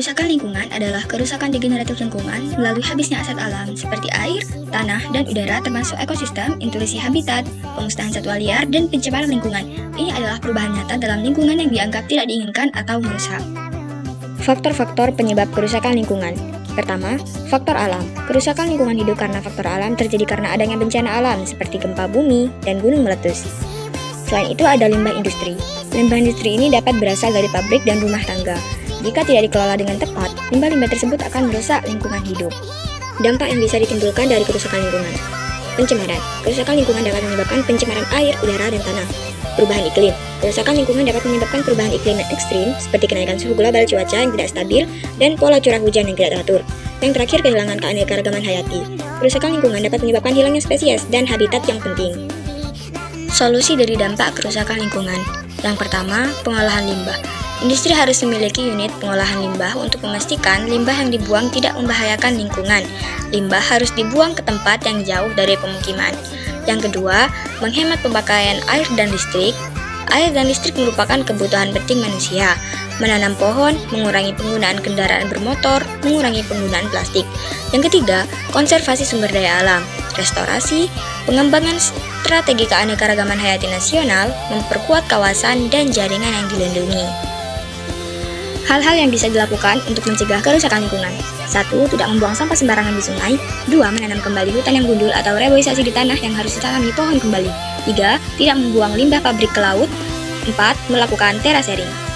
Kerusakan lingkungan adalah kerusakan degeneratif lingkungan melalui habisnya aset alam seperti air, tanah, dan udara termasuk ekosistem, intrusi habitat, pemusnahan satwa liar, dan pencemaran lingkungan. Ini adalah perubahan nyata dalam lingkungan yang dianggap tidak diinginkan atau merusak. Faktor-faktor penyebab kerusakan lingkungan. Pertama, faktor alam. Kerusakan lingkungan hidup karena faktor alam terjadi karena adanya bencana alam seperti gempa bumi dan gunung meletus. Selain itu ada limbah industri. Limbah industri ini dapat berasal dari pabrik dan rumah tangga. Jika tidak dikelola dengan tepat, limbah-limbah tersebut akan merusak lingkungan hidup. Dampak yang bisa ditimbulkan dari kerusakan lingkungan. Pencemaran. Kerusakan lingkungan dapat menyebabkan pencemaran air, udara, dan tanah. Perubahan iklim. Kerusakan lingkungan dapat menyebabkan perubahan iklim yang ekstrim, seperti kenaikan suhu global, cuaca yang tidak stabil, dan pola curah hujan yang tidak teratur. Yang terakhir, kehilangan keanekaragaman hayati. Kerusakan lingkungan dapat menyebabkan hilangnya spesies dan habitat yang penting. Solusi dari dampak kerusakan lingkungan. Yang pertama, pengolahan limbah. Industri harus memiliki unit pengolahan limbah untuk memastikan limbah yang dibuang tidak membahayakan lingkungan. Limbah harus dibuang ke tempat yang jauh dari pemukiman. Yang kedua, menghemat pemakaian air dan listrik. Air dan listrik merupakan kebutuhan penting manusia. Menanam pohon, mengurangi penggunaan kendaraan bermotor, mengurangi penggunaan plastik. Yang ketiga, konservasi sumber daya alam. Restorasi, pengembangan strategi keanekaragaman hayati nasional, memperkuat kawasan dan jaringan yang dilindungi. Hal-hal yang bisa dilakukan untuk mencegah kerusakan lingkungan. 1. Tidak membuang sampah sembarangan di sungai. 2. Menanam kembali hutan yang gundul atau reboisasi di tanah yang harus ditanami pohon kembali. 3. Tidak membuang limbah pabrik ke laut. 4. Melakukan terasering.